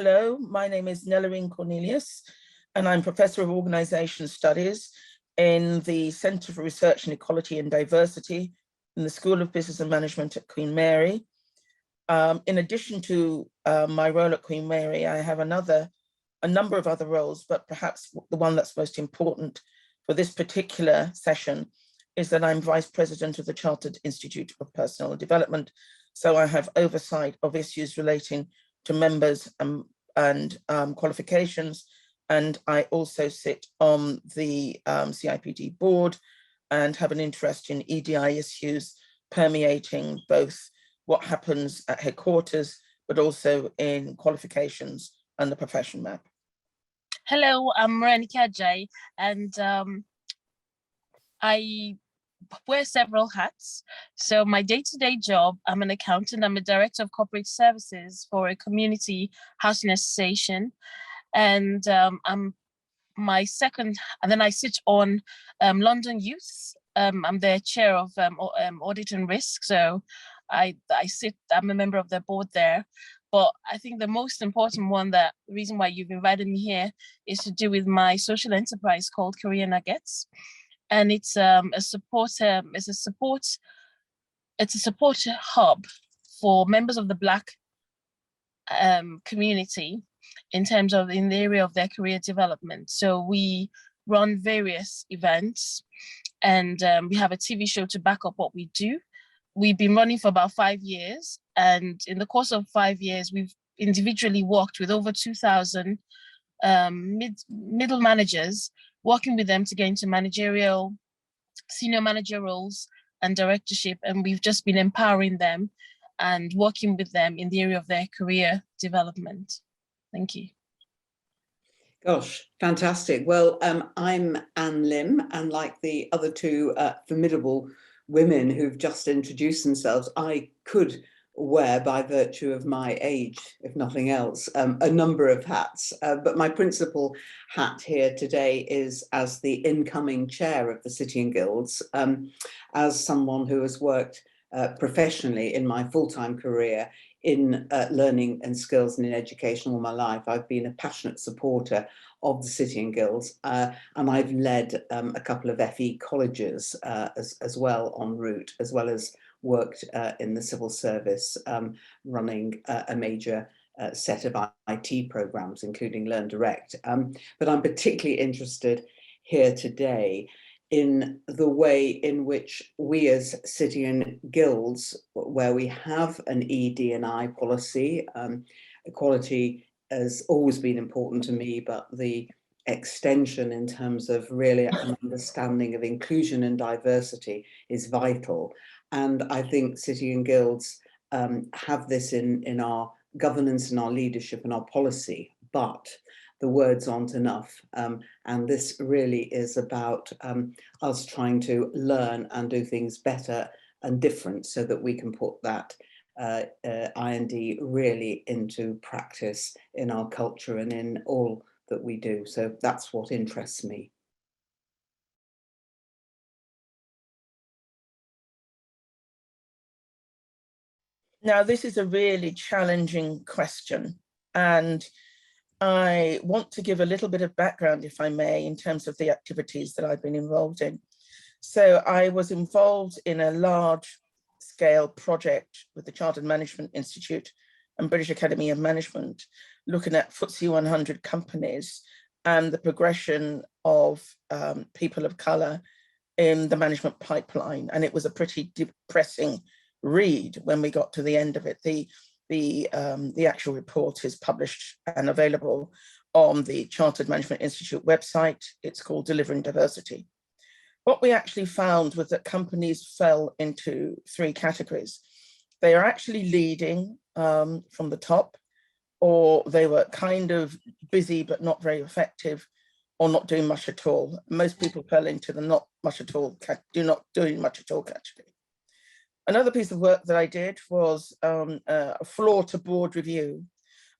Hello, my name is Nelarine Cornelius, and I'm Professor of Organisation Studies in the Centre for Research in Equality and Diversity in the School of Business and Management at Queen Mary. In addition to my role at Queen Mary, I have a number of other roles, but perhaps the one that's most important for this particular session is that I'm Vice President of the Chartered Institute of Personnel Development. So I have oversight of issues relating to members and qualifications. And I also sit on the CIPD board and have an interest in EDI issues permeating both what happens at headquarters, but also in qualifications and the profession map. Hello, I'm Morenike Ajayi, and I wear several hats. So my day-to-day job, I'm an accountant. I'm a director of corporate services for a community housing association. And I'm my second, and then I sit on London Youth. I'm the chair of audit and risk. So I'm a member of the board there. But I think the most important one, the reason why you've invited me here, is to do with my social enterprise called Career Nuggets. And it's a support hub for members of the Black community in the area of their career development. So we run various events, and we have a TV show to back up what we do. We've been running for about 5 years, and in the course of 5 years, we've individually worked with over 2,000 middle managers, working with them to get into managerial, senior manager roles and directorship. And we've just been empowering them and working with them in the area of their career development. Thank you. Gosh, fantastic. Well, I'm Anne Lim, and like the other two formidable women who've just introduced themselves, I could wear, by virtue of my age, if nothing else, a number of hats. But my principal hat here today is as the incoming chair of the City and Guilds, as someone who has worked professionally in my full-time career in learning and skills and in education all my life. I've been a passionate supporter of the City and Guilds, and I've led a couple of FE colleges as well en route, as well as worked in the civil service, running a major set of IT programs, including Learn Direct. But I'm particularly interested here today in the way in which we as City and Guilds, where we have an ED&I policy, equality has always been important to me, but the extension in terms of really an understanding of inclusion and diversity is vital. And I think City and Guilds have this in our governance and our leadership and our policy, but the words aren't enough. And this really is about us trying to learn and do things better and different so that we can put that I&D really into practice in our culture and in all that we do. So that's what interests me. Now, this is a really challenging question, and I want to give a little bit of background, if I may, in terms of the activities that I've been involved in. So I was involved in a large-scale project with the Chartered Management Institute and British Academy of Management, looking at FTSE 100 companies and the progression of people of colour in the management pipeline. And it was a pretty depressing read when we got to the end of it. The actual report is published and available on the Chartered Management Institute website. It's called Delivering Diversity. What we actually found was that companies fell into 3 categories. They are actually leading from the top, or they were kind of busy but not very effective, or not doing much at all. Most people fell into the not much at all, not doing much at all category. Another piece of work that I did was a floor to board review.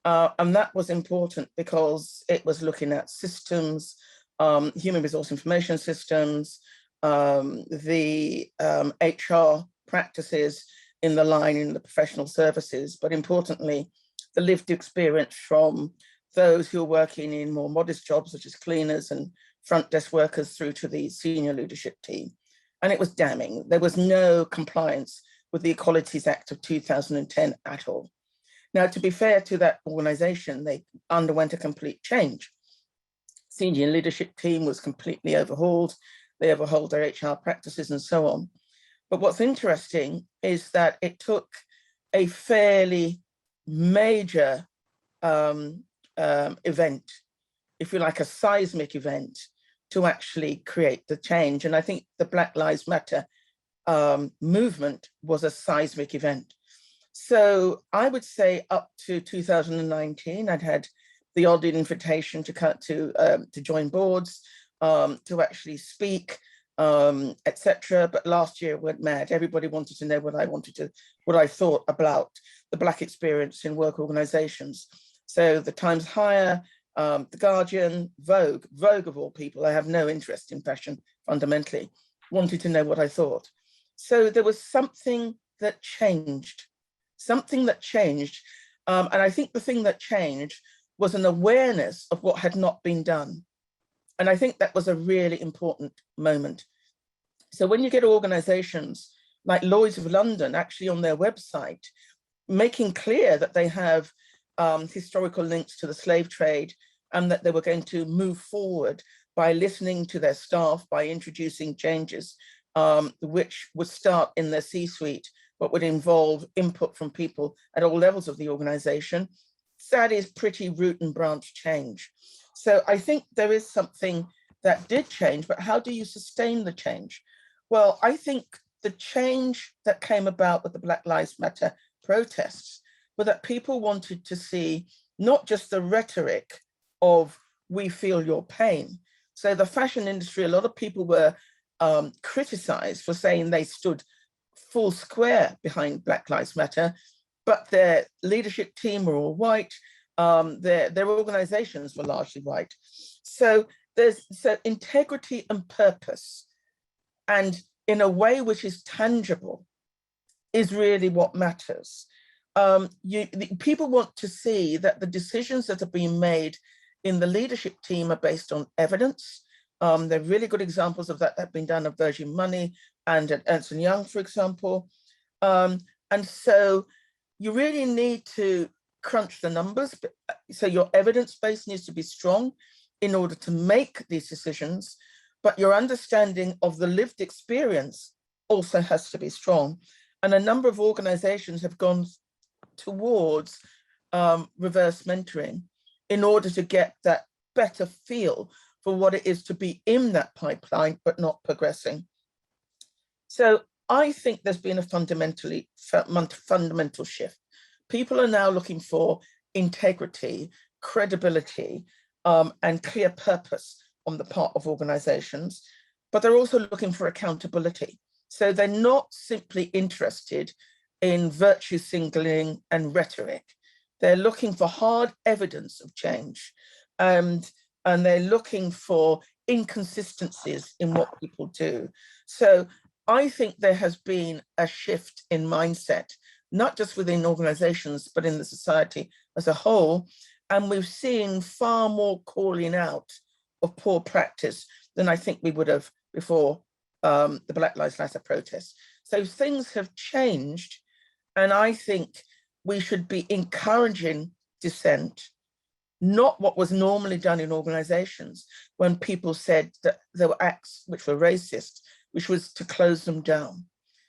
And that was important because it was looking at systems, human resource information systems, the HR practices in the line in the professional services, but importantly, the lived experience from those who are working in more modest jobs, such as cleaners and front desk workers, through to the senior leadership team. And it was damning. There was no compliance with the Equalities Act of 2010 at all. Now, to be fair to that organization, they underwent a complete change. Senior leadership team was completely overhauled. They overhauled their HR practices and so on. But what's interesting is that it took a fairly major event, if you like, a seismic event, to actually create the change. And I think the Black Lives Matter movement was a seismic event. So I would say up to 2019, I'd had the odd invitation to join boards, to actually speak, etc. But last year it went mad. Everybody wanted to know what I thought about the Black experience in work organizations. So the Times Higher, The Guardian, Vogue of all people, I have no interest in fashion fundamentally, wanted to know what I thought. So there was something that changed, and I think the thing that changed was an awareness of what had not been done. And I think that was a really important moment. So when you get organizations like Lloyd's of London actually on their website, making clear that they have historical links to the slave trade, and that they were going to move forward by listening to their staff, by introducing changes, which would start in their C-suite, but would involve input from people at all levels of the organization, that is pretty root and branch change. So I think there is something that did change, but how do you sustain the change? Well, I think the change that came about with the Black Lives Matter protests were that people wanted to see not just the rhetoric of "we feel your pain." So the fashion industry, a lot of people were criticized for saying they stood full square behind Black Lives Matter, but their leadership team were all white. Their organizations were largely white. So there's integrity and purpose, and in a way which is tangible, is really what matters. People want to see that the decisions that are being made in the leadership team are based on evidence. There are really good examples of that have been done at Virgin Money and at Ernst & Young, for example. And so you really need to crunch the numbers. So your evidence base needs to be strong in order to make these decisions, but your understanding of the lived experience also has to be strong. And a number of organizations have gone towards reverse mentoring in order to get that better feel for what it is to be in that pipeline, but not progressing. So I think there's been a fundamental shift. People are now looking for integrity, credibility, and clear purpose on the part of organizations, but they're also looking for accountability. So they're not simply interested in virtue signaling and rhetoric. They're looking for hard evidence of change, and they're looking for inconsistencies in what people do. So I think there has been a shift in mindset, not just within organizations, but in the society as a whole. And we've seen far more calling out of poor practice than I think we would have before the Black Lives Matter protests. So things have changed, and I think we should be encouraging dissent, not what was normally done in organizations when people said that there were acts which were racist, which was to close them down.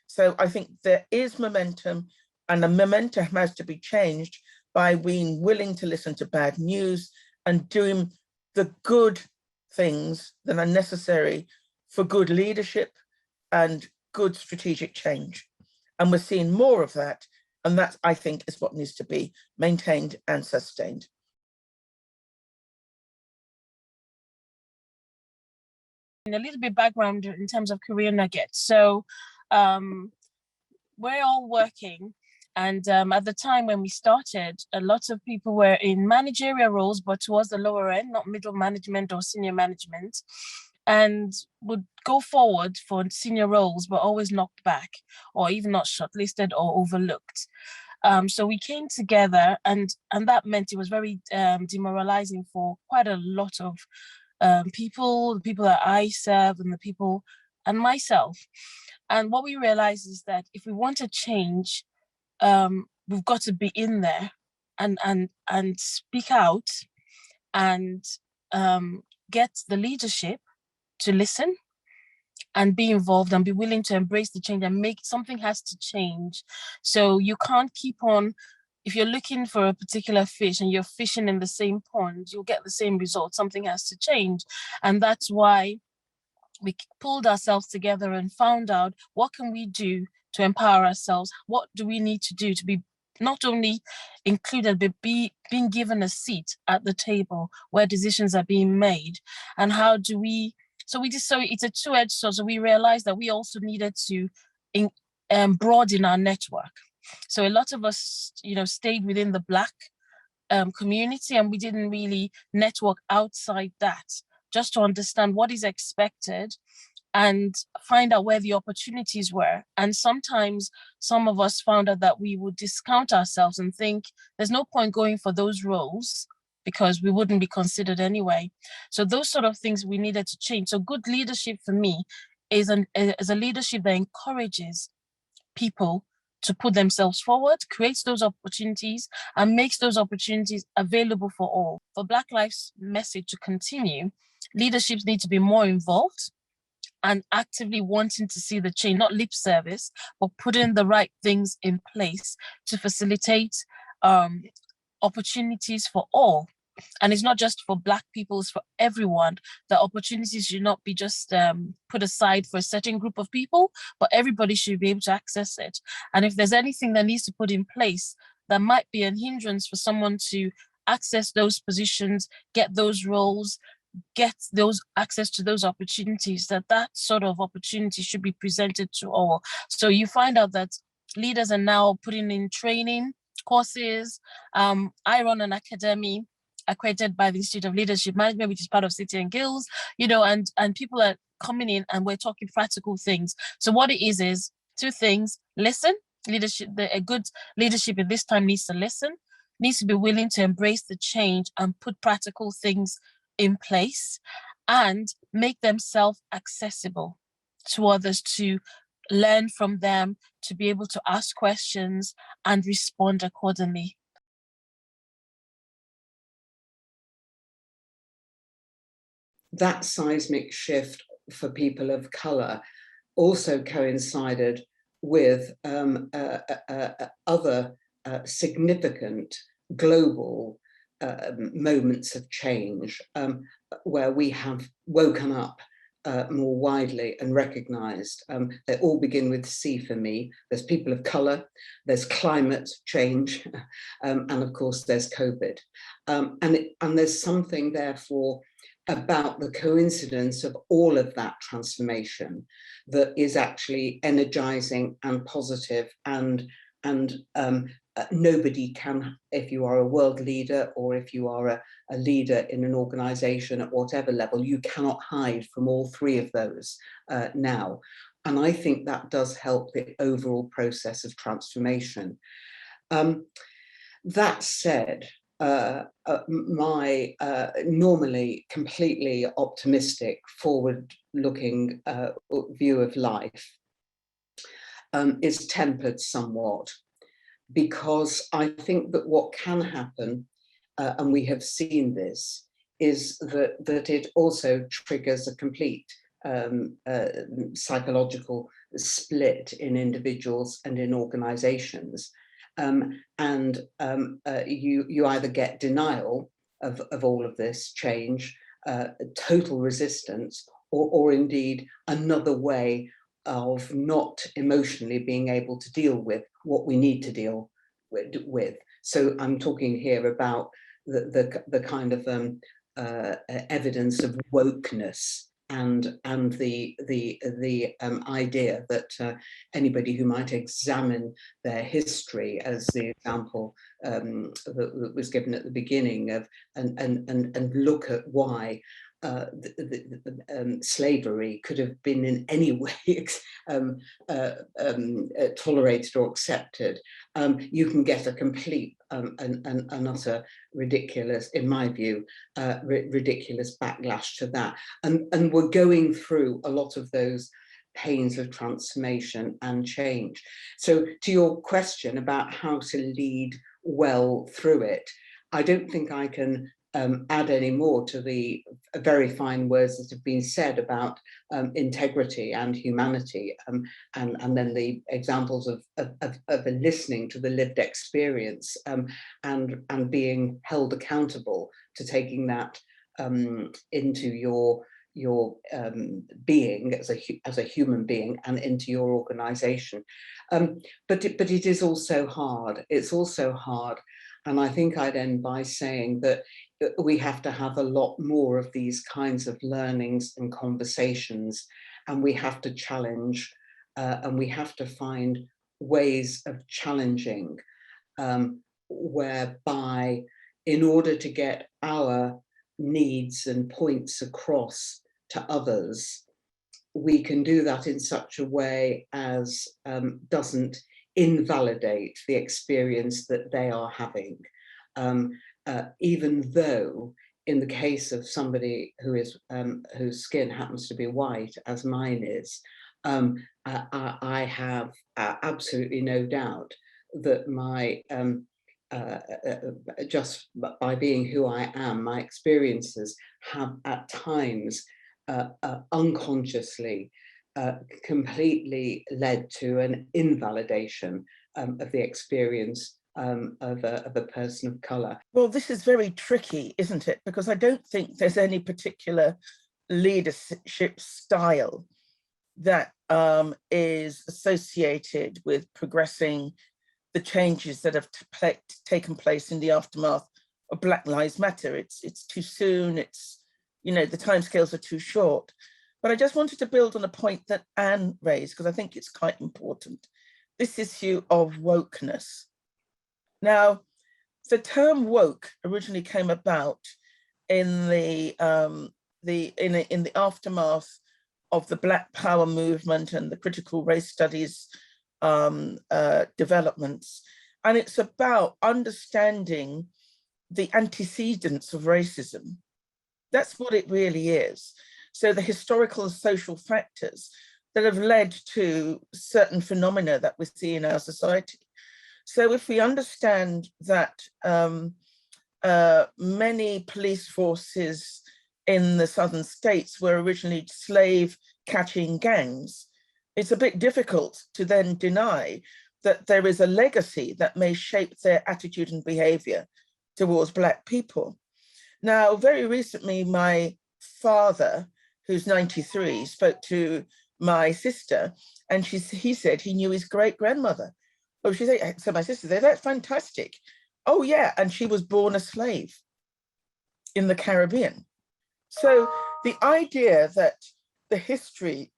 So I think there is momentum, and the momentum has to be changed by being willing to listen to bad news and doing the good things that are necessary for good leadership and good strategic change. And we're seeing more of that. And that, I think, is what needs to be maintained and sustained. A little bit background in terms of career nuggets. So we're all working, and at the time when we started, a lot of people were in managerial roles, but towards the lower end, not middle management or senior management, and would go forward for senior roles, but always knocked back or even not shortlisted or overlooked. So we came together, and that meant it was very demoralizing for quite a lot of people, the people that I serve and the people and myself. And what we realized is that if we want to change, we've got to be in there and speak out and get the leadership to listen and be involved and be willing to embrace the change and make something has to change. So you can't keep on, if you're looking for a particular fish and you're fishing in the same pond, you'll get the same result. Something has to change. And that's why we pulled ourselves together and found out what can we do to empower ourselves? What do we need to do to be not only included, but being given a seat at the table where decisions are being made? And how do we, so it's a two-edged sword. So we realized that we also needed to broaden our network. So a lot of us, stayed within the Black community, and we didn't really network outside that, just to understand what is expected and find out where the opportunities were. And sometimes some of us found out that we would discount ourselves and think there's no point going for those roles because we wouldn't be considered anyway. So those sort of things we needed to change. So good leadership for me is a leadership that encourages people to put themselves forward, creates those opportunities, and makes those opportunities available for all. For Black Lives message to continue, leaderships need to be more involved and actively wanting to see the change, not lip service, but putting the right things in place to facilitate opportunities for all. And it's not just for Black people, it's for everyone. The opportunities should not be just put aside for a certain group of people, but everybody should be able to access it. And if there's anything that needs to put in place that might be a hindrance for someone to access those positions, get those roles, get those access to those opportunities, that sort of opportunity should be presented to all. So you find out that leaders are now putting in training courses. I run an academy accredited by the Institute of Leadership Management, which is part of City and Guilds, and people are coming in and we're talking practical things. So what it is two things: listen, leadership, a good leadership at this time needs to listen, needs to be willing to embrace the change and put practical things in place and make themselves accessible to others, to learn from them, to be able to ask questions and respond accordingly. That seismic shift for people of colour also coincided with other significant global moments of change where we have woken up more widely and recognised. They all begin with C for me. There's people of colour, there's climate change, and of course there's COVID. And there's something therefore about the coincidence of all of that transformation that is actually energising and positive, and nobody can, if you are a world leader or if you are a leader in an organisation at whatever level, you cannot hide from all three of those now. And I think that does help the overall process of transformation. That said, my normally completely optimistic, forward-looking view of life is tempered somewhat, because I think that what can happen, and we have seen this, is that it also triggers a complete psychological split in individuals and in organizations. You either get denial of all of this change, total resistance, or indeed another way of not emotionally being able to deal with what we need to deal with. So I'm talking here about the kind of evidence of wokeness and the idea that anybody who might examine their history, as the example that was given at the beginning of, and look at why slavery could have been in any way tolerated or accepted, you can get a complete and utter ridiculous, in my view, ridiculous backlash to that. And we're going through a lot of those pains of transformation and change. So to your question about how to lead well through it, I don't think I can add any more to the very fine words that have been said about integrity and humanity, and then the examples of listening to the lived experience, and being held accountable to taking that into your being as a human being and into your organization. But it is also hard. It's also hard. And I think I'd end by saying that we have to have a lot more of these kinds of learnings and conversations, and we have to challenge, and we have to find ways of challenging, whereby in order to get our needs and points across to others, we can do that in such a way as doesn't invalidate the experience that they are having, even though in the case of somebody who is whose skin happens to be white, as mine is, I have absolutely no doubt that my just by being who I am, my experiences have at times unconsciously completely led to an invalidation of the experience of a person of colour. Well, this is very tricky, isn't it? Because I don't think there's any particular leadership style that is associated with progressing the changes that have taken place in the aftermath of Black Lives Matter. It's too soon. It's, you know, the timescales are too short. But I just wanted to build on a point that Anne raised, because I think it's quite important. This issue of wokeness. Now, the term woke originally came about in the aftermath of the Black Power movement and the critical race studies developments. And it's about understanding the antecedents of racism. That's what it really is. So the historical and social factors that have led to certain phenomena that we see in our society. So if we understand that many police forces in the southern states were originally slave catching gangs, it's a bit difficult to then deny that there is a legacy that may shape their attitude and behavior towards Black people. Now, very recently, my father, who's 93, spoke to my sister, and he said he knew his great-grandmother. Oh, she said, so my sister said, that's fantastic. Oh yeah, and she was born a slave in the Caribbean. So the idea that the history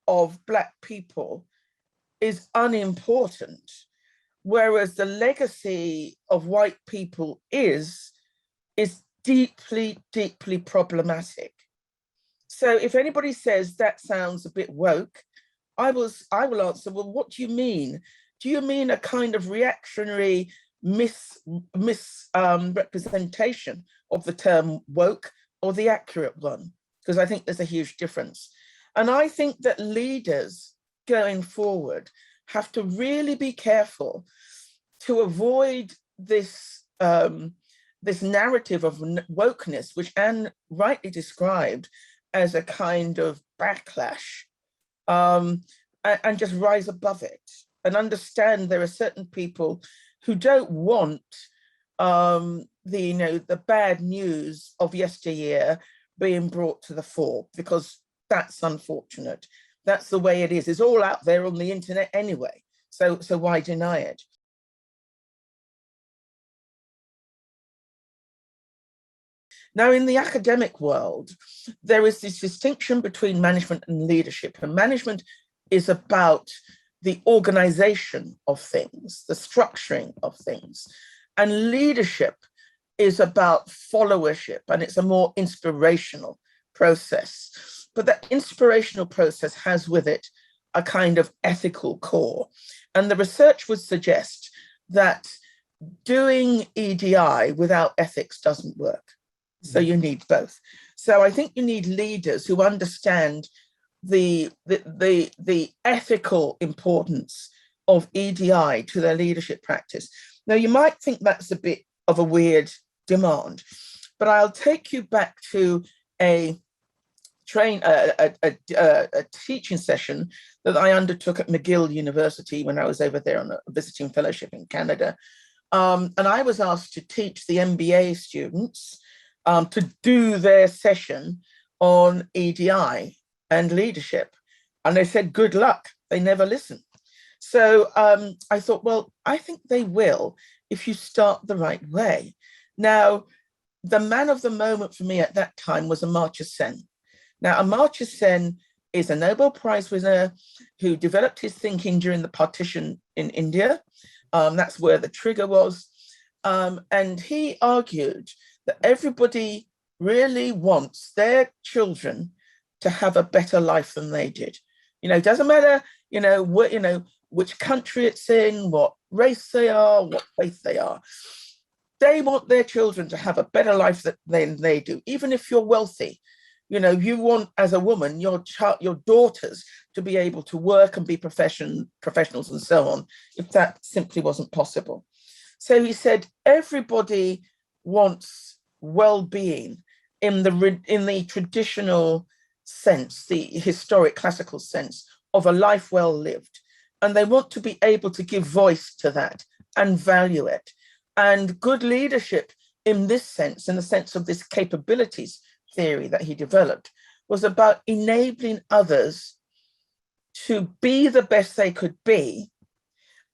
of Black people is unimportant, whereas the legacy of white people is deeply, deeply problematic. So if anybody says that sounds a bit woke, I will answer, well, what do you mean? Do you mean a kind of reactionary representation of the term woke, or the accurate one? Because I think there's a huge difference. And I think that leaders going forward have to really be careful to avoid this, this narrative of wokeness, which Anne rightly described as a kind of backlash, and just rise above it and understand there are certain people who don't want the bad news of yesteryear being brought to the fore, because that's unfortunate. That's the way it is. It's all out there on the internet anyway. So why deny it? Now, in the academic world, there is this distinction between management and leadership. And management is about the organization of things, the structuring of things. And leadership is about followership, and it's a more inspirational process, but that inspirational process has with it a kind of ethical core. And the research would suggest that doing EDI without ethics doesn't work. So you need both. So I think you need leaders who understand the ethical importance of EDI to their leadership practice. Now, you might think that's a bit of a weird demand, but I'll take you back to a teaching session that I undertook at McGill University when I was over there on a visiting fellowship in Canada. And I was asked to teach the MBA students to do their session on EDI and leadership. And they said, good luck, they never listen. So I thought, well, I think they will if you start the right way. Now, the man of the moment for me at that time was Amartya Sen. Now, Amartya Sen is a Nobel Prize winner who developed his thinking during the partition in India. That's where the trigger was. And he argued that everybody really wants their children to have a better life than they did. You know, it doesn't matter, which country it's in, what race they are, what faith they are. They want their children to have a better life than they do, even if you're wealthy. You know, you want, as a woman, your daughters to be able to work and be professionals and so on, if that simply wasn't possible. So he said, everybody wants well-being in the traditional sense, the historic classical sense of a life well lived. And they want to be able to give voice to that and value it. And good leadership in this sense, in the sense of this capabilities theory that he developed, was about enabling others to be the best they could be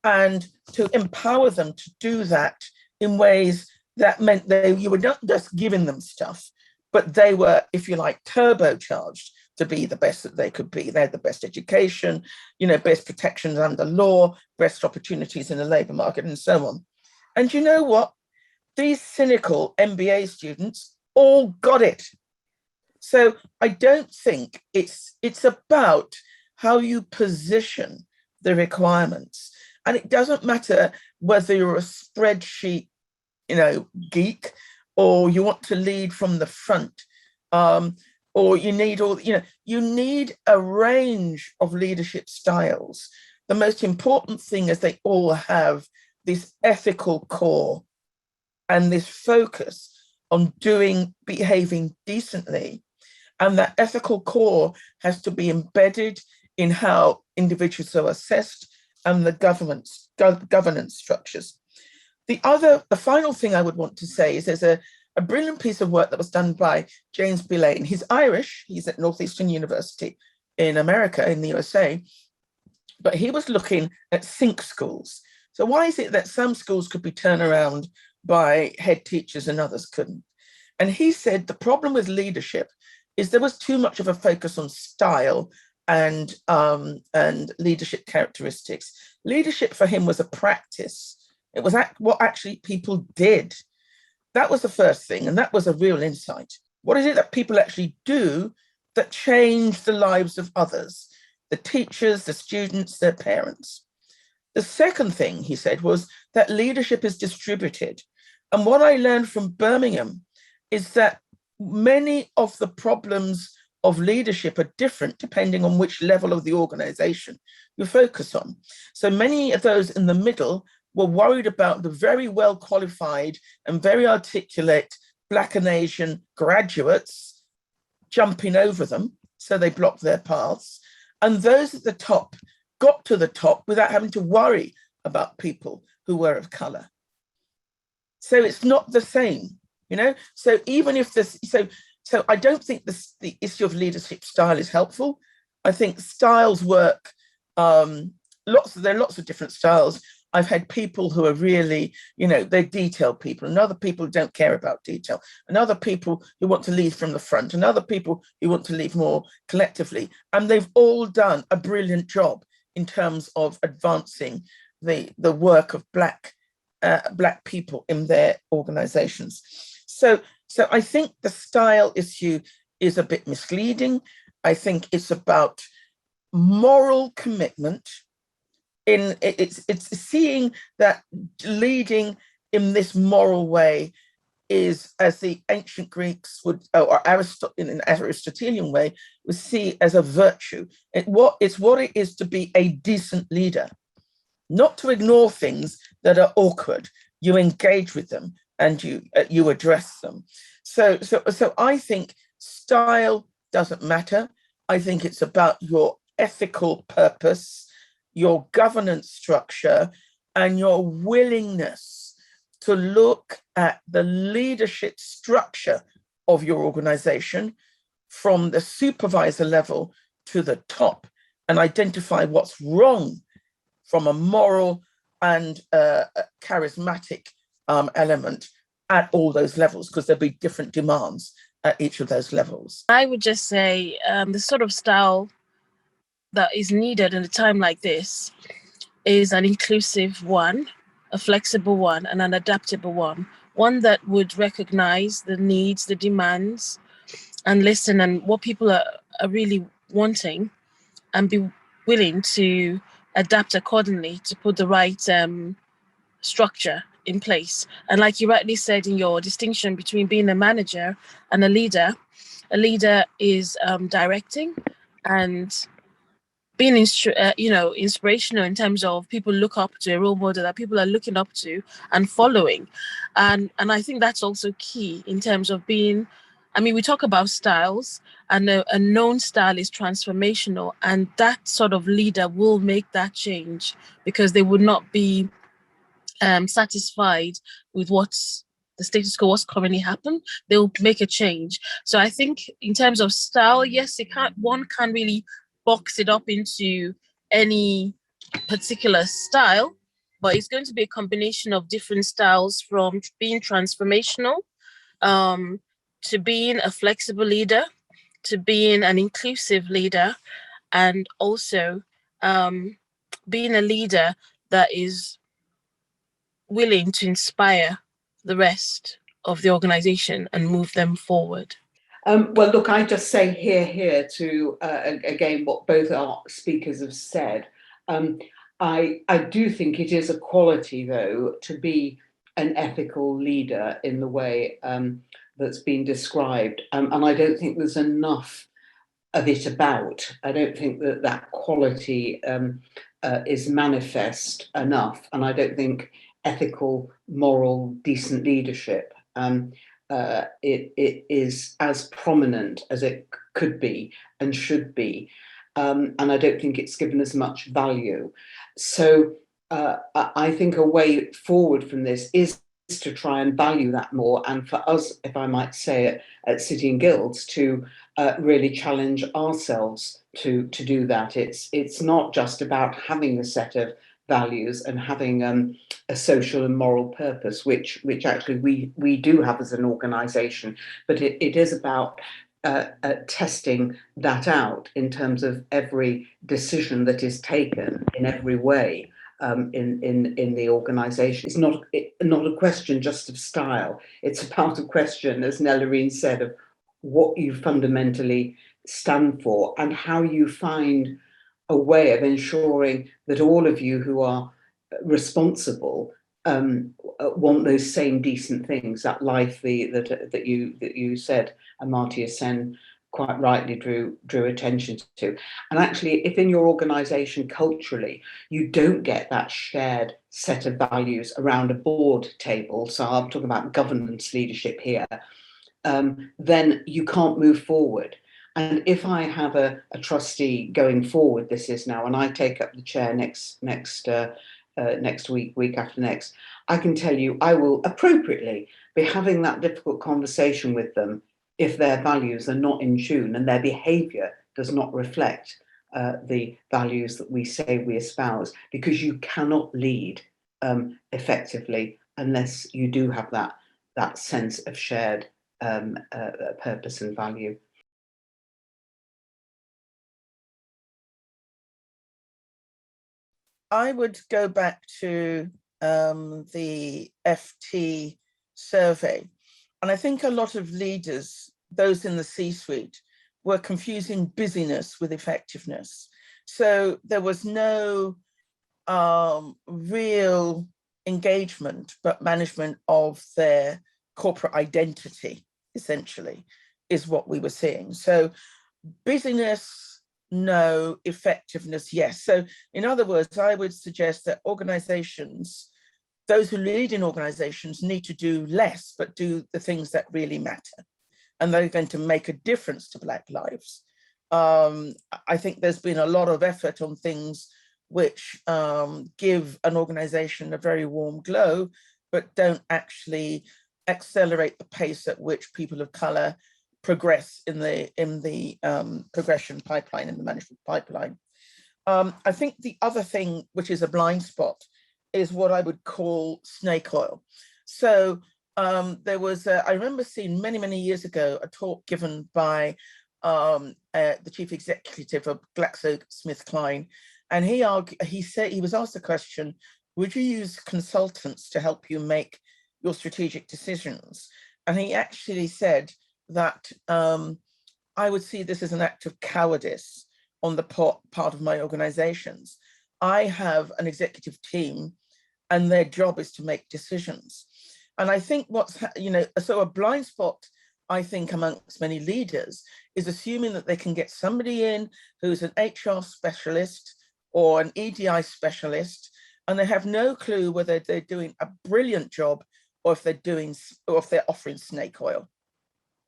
and to empower them to do that in ways that meant you were not just giving them stuff, but they were, if you like, turbocharged to be the best that they could be. They had the best education, best protections under law, best opportunities in the labor market, and so on. And you know what? These cynical MBA students all got it. So I don't think it's about how you position the requirements. And it doesn't matter whether you're a spreadsheet, geek, or you want to lead from the front, or you need you need a range of leadership styles. The most important thing is they all have this ethical core and this focus on behaving decently. And that ethical core has to be embedded in how individuals are assessed and the governance structures. The final thing I would want to say is there's a brilliant piece of work that was done by James Billane. He's Irish, he's at Northeastern University in America, in the USA, but he was looking at sync schools. So why is it that some schools could be turned around by head teachers and others couldn't? And he said the problem with leadership is there was too much of a focus on style and leadership characteristics. Leadership for him was a practice. It was what actually people did. That was the first thing, and that was a real insight. What is it that people actually do that change the lives of others? The teachers, the students, their parents. The second thing he said was that leadership is distributed. And what I learned from Birmingham is that many of the problems of leadership are different depending on which level of the organization you focus on. So many of those in the middle were worried about the very well qualified and very articulate Black and Asian graduates jumping over them, so they blocked their paths. And those at the top got to the top without having to worry about people who were of color. So it's not the same, So even if this, so I don't think the issue of leadership style is helpful. I think styles work. There are lots of different styles. I've had people who are really, they're detailed people, and other people who don't care about detail, and other people who want to lead from the front, and other people who want to lead more collectively. And they've all done a brilliant job in terms of advancing the work of Black people in their organizations. So I think the style issue is a bit misleading. I think it's about moral commitment. It's seeing that leading in this moral way is, as the ancient Greeks would, or in an Aristotelian way, would see as a virtue. It's what it is to be a decent leader, not to ignore things that are awkward. You engage with them and you address them. So I think style doesn't matter. I think it's about your ethical purpose, your governance structure, and your willingness to look at the leadership structure of your organization from the supervisor level to the top and identify what's wrong from a moral and charismatic element at all those levels, because there'll be different demands at each of those levels. I would just say the sort of style that is needed in a time like this is an inclusive one, a flexible one, and an adaptable one that would recognize the needs, the demands, and listen and what people are really wanting, and be willing to adapt accordingly to put the right structure in place. And like you rightly said in your distinction between being a manager and a leader is directing and being inspirational in terms of people look up to, a role model that people are looking up to and following. And I think that's also key in terms of being, I mean, we talk about styles, and a known style is transformational, and that sort of leader will make that change because they would not be satisfied with what's the status quo, what's currently happened. They'll make a change. So I think in terms of style, yes, one can't really box it up into any particular style, but it's going to be a combination of different styles, from being transformational to being a flexible leader, to being an inclusive leader, and also being a leader that is willing to inspire the rest of the organization and move them forward. Well, look, I just say here to, again, what both our speakers have said. I do think it is a quality, though, to be an ethical leader in the way that's been described. And I don't think there's enough of it about. I don't think that quality is manifest enough. And I don't think ethical, moral, decent leadership it is as prominent as it could be and should be. And I don't think it's given as much value. So I think a way forward from this is to try and value that more. And for us, if I might say it, at City and Guilds, to really challenge ourselves to do that. It's not just about having a set of values and having a social and moral purpose, which actually we do have as an organisation, but it is about testing that out in terms of every decision that is taken in every way in the organisation. It's not a question just of style. It's about a question, as Nelarine said, of what you fundamentally stand for and how you find a way of ensuring that all of you who are responsible want those same decent things, that life that you said, Amartya Sen quite rightly drew attention to. And actually, if in your organisation culturally you don't get that shared set of values around a board table, so I'm talking about governance leadership here, then you can't move forward. And if I have a trustee going forward, this is now, and I take up the chair next week after next, I can tell you I will appropriately be having that difficult conversation with them if their values are not in tune and their behaviour does not reflect the values that we say we espouse, because you cannot lead effectively unless you do have that sense of shared purpose and value. I would go back to the FT survey. And I think a lot of leaders those in the C-suite were confusing busyness with effectiveness. So there was no real engagement, but management of their corporate identity, essentially, is what we were seeing. So busyness, no. Effectiveness, yes. So in other words, I would suggest that organizations, those who lead in organizations, need to do less, but do the things that really matter. And they're going to make a difference to Black lives. I think there's been a lot of effort on things which give an organization a very warm glow, but don't actually accelerate the pace at which people of color progress in the progression pipeline, in the management pipeline. I think the other thing, which is a blind spot, is what I would call snake oil. So there was, I remember seeing many, many years ago, a talk given by the chief executive of GlaxoSmithKline, and he said, he was asked the question, would you use consultants to help you make your strategic decisions? And he actually said that I would see this as an act of cowardice on the part of my organizations. I have an executive team and their job is to make decisions. And I think so a blind spot, I think, amongst many leaders is assuming that they can get somebody in who's an HR specialist or an EDI specialist, and they have no clue whether they're doing a brilliant job or if they're offering snake oil,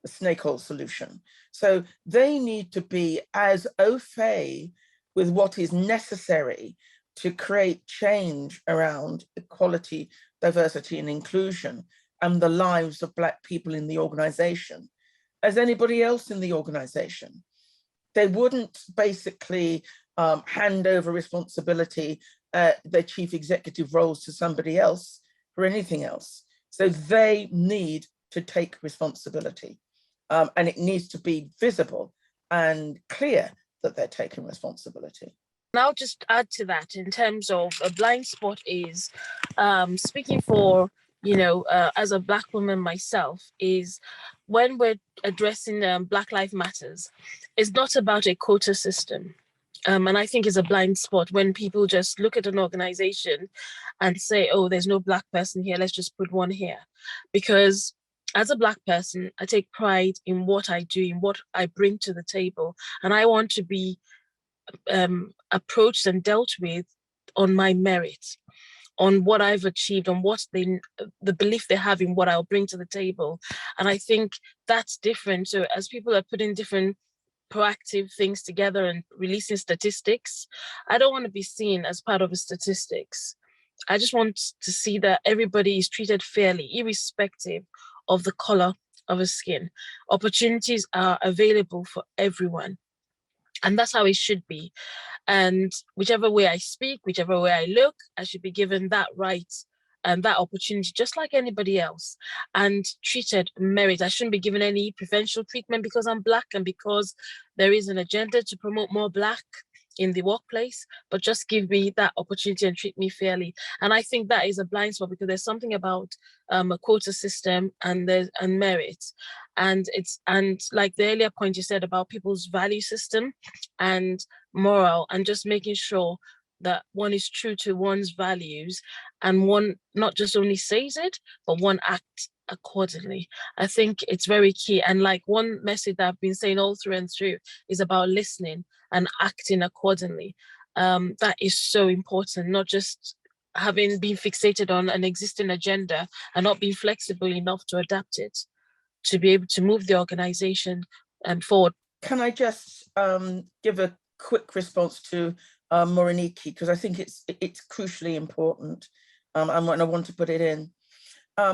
the snake oil solution. So they need to be as au fait with what is necessary to create change around equality, diversity, and inclusion and the lives of Black people in the organization as anybody else in the organization. They wouldn't basically hand over responsibility, their chief executive roles to somebody else for anything else. So they need to take responsibility, and it needs to be visible and clear that they're taking responsibility. And I'll just add to that in terms of a blind spot is speaking for, as a Black woman myself, is when we're addressing Black Lives Matters, it's not about a quota system. And I think it's a blind spot when people just look at an organization and say, oh, there's no Black person here, let's just put one here. Because as a Black person, I take pride in what I do, in what I bring to the table. And I want to be approached and dealt with on my merit, on what I've achieved, on what the belief they have in what I'll bring to the table. And I think that's different. So as people are putting different proactive things together and releasing statistics, I don't want to be seen as part of the statistics. I just want to see that everybody is treated fairly, irrespective of the color of the skin. Opportunities are available for everyone. And that's how it should be. And whichever way I speak, whichever way I look, I should be given that right and that opportunity, just like anybody else, and treated merit. I shouldn't be given any preferential treatment because I'm Black and because there is an agenda to promote more Black in the workplace, but just give me that opportunity and treat me fairly. And I think that is a blind spot because there's something about a quota system and merit. And like the earlier point you said about people's value system and moral, and just making sure that one is true to one's values and one not just only says it, but one acts accordingly. I think it's very key. And like one message that I've been saying all through and through is about listening and acting accordingly. That is so important, not just having been fixated on an existing agenda and not being flexible enough to adapt it, to be able to move the organization forward. Can I just give a quick response to Morenike, because I think it's crucially important, and I want to put it in.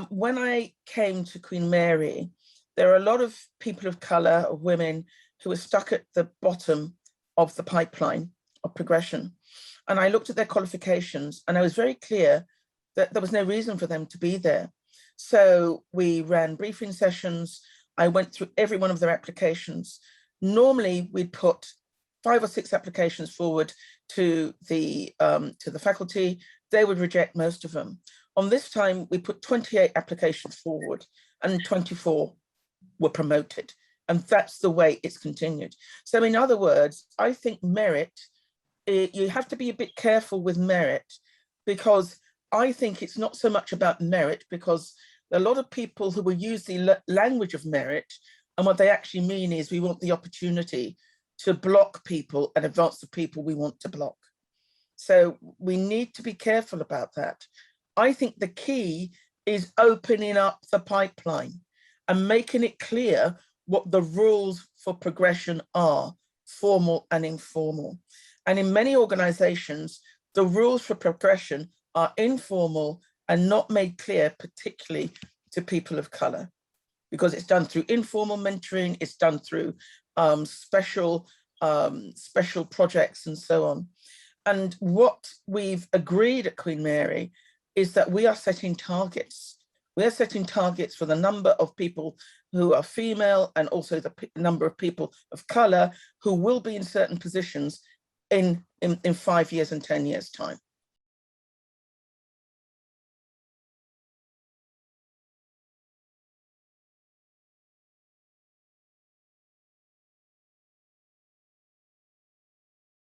When I came to Queen Mary, there are a lot of people of color, of women, who were stuck at the bottom of the pipeline of progression. And I looked at their qualifications and I was very clear that there was no reason for them to be there. So we ran briefing sessions. I went through every one of their applications. Normally we'd put 5 or 6 applications forward to the faculty. They would reject most of them. On this time, we put 28 applications forward and 24 were promoted. And that's the way it's continued. So in other words, I think merit, you have to be a bit careful with merit, because I think it's not so much about merit, because a lot of people who will use the language of merit, and what they actually mean is we want the opportunity to block people and advance the people we want to block. So we need to be careful about that. I think the key is opening up the pipeline and making it clear what the rules for progression are, formal and informal. And in many organizations, the rules for progression are informal and not made clear, particularly to people of color, because it's done through informal mentoring, it's done through special projects and so on. And what we've agreed at Queen Mary is that we are setting targets. We are setting targets for the number of people who are female and also the number of people of color who will be in certain positions in 5 years and 10 years time.